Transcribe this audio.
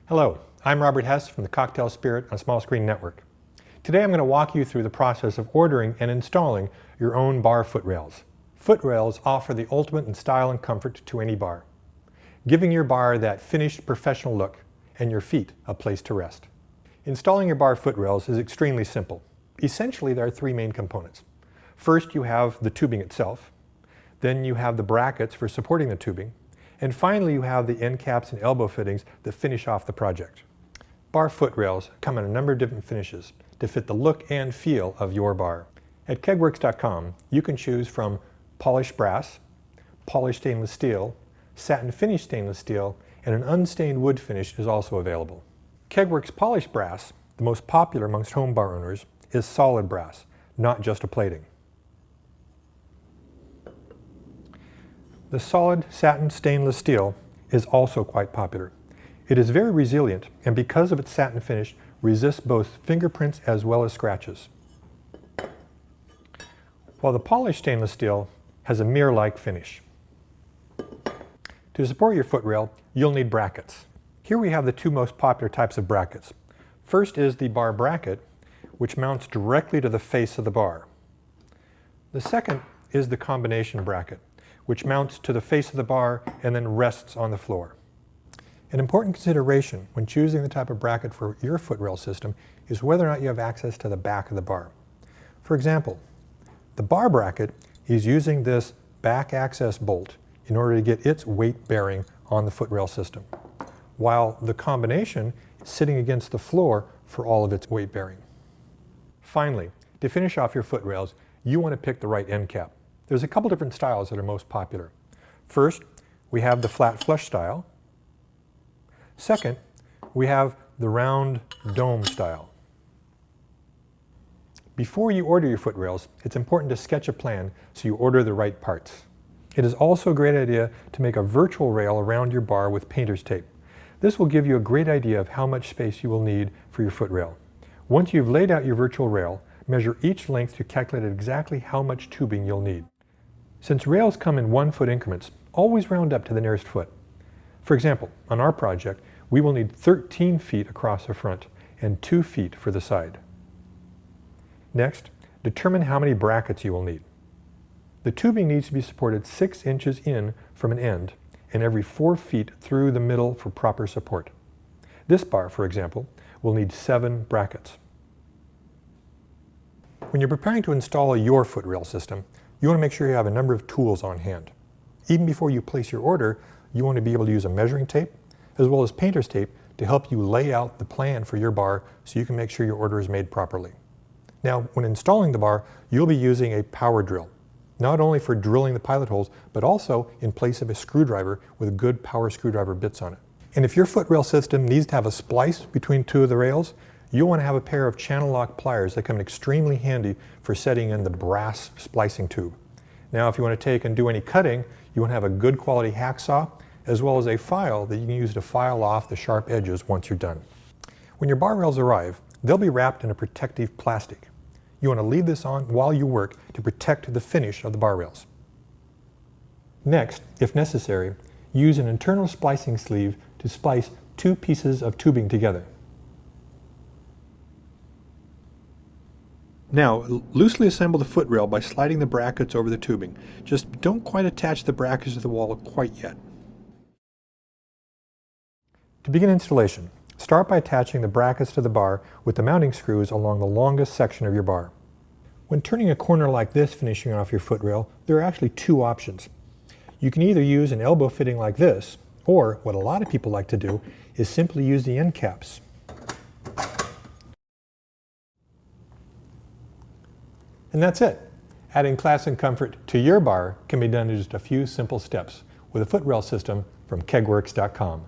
Hello, I'm Robert Hess from the Cocktail Spirit on Small Screen Network. Today I'm going to walk you through the process of ordering and installing your own bar footrails. Footrails offer the ultimate in style and comfort to any bar, giving your bar that finished professional look and your feet a place to rest. Installing your bar footrails is extremely simple. Essentially, there are three main components. First, you have the tubing itself. Then you have the brackets for supporting the tubing. And finally, you have the end caps and elbow fittings that finish off the project. Bar footrails come in a number of different finishes to fit the look and feel of your bar. At Kegworks.com, you can choose from polished brass, polished stainless steel, satin finished stainless steel, and an unstained wood finish is also available. Kegworks polished brass, the most popular amongst home bar owners, is solid brass, not just a plating. The solid satin stainless steel is also quite popular. It is very resilient, and because of its satin finish, resists both fingerprints as well as scratches. While the polished stainless steel has a mirror-like finish. To support your footrail, you'll need brackets. Here we have the two most popular types of brackets. First is the bar bracket, which mounts directly to the face of the bar. The second is the combination bracket, which mounts to the face of the bar and then rests on the floor. An important consideration when choosing the type of bracket for your footrail system is whether or not you have access to the back of the bar. For example, the bar bracket is using this back access bolt in order to get its weight bearing on the footrail system, while the combination is sitting against the floor for all of its weight bearing. Finally, to finish off your footrails, you want to pick the right end cap. There's a couple different styles that are most popular. First, we have the flat flush style. Second, we have the round dome style. Before you order your footrails, it's important to sketch a plan so you order the right parts. It is also a great idea to make a virtual rail around your bar with painter's tape. This will give you a great idea of how much space you will need for your footrail. Once you've laid out your virtual rail, measure each length to calculate exactly how much tubing you'll need. Since rails come in 1 foot increments, always round up to the nearest foot. For example, on our project, we will need 13 feet across the front and 2 feet for the side. Next, determine how many brackets you will need. The tubing needs to be supported 6 inches in from an end and every 4 feet through the middle for proper support. This bar, for example, will need 7 brackets. When you're preparing to install your footrail system, you want to make sure you have a number of tools on hand. Even before you place your order, you want to be able to use a measuring tape as well as painter's tape to help you lay out the plan for your bar so you can make sure your order is made properly. Now, when installing the bar, you'll be using a power drill, not only for drilling the pilot holes, but also in place of a screwdriver with good power screwdriver bits on it. And if your footrail system needs to have a splice between 2 of the rails, you'll want to have a pair of channel lock pliers that come in extremely handy for setting in the brass splicing tube. Now, if you want to take and do any cutting, you want to have a good quality hacksaw as well as a file that you can use to file off the sharp edges once you're done. When your bar rails arrive, they'll be wrapped in a protective plastic. You want to leave this on while you work to protect the finish of the bar rails. Next, if necessary, use an internal splicing sleeve to splice 2 pieces of tubing together. Now, loosely assemble the footrail by sliding the brackets over the tubing. Just don't quite attach the brackets to the wall quite yet. To begin installation, start by attaching the brackets to the bar with the mounting screws along the longest section of your bar. When turning a corner like this finishing off your footrail, there are actually 2 options. You can either use an elbow fitting like this, or what a lot of people like to do is simply use the end caps. And that's it. Adding class and comfort to your bar can be done in just a few simple steps with a footrail system from Kegworks.com.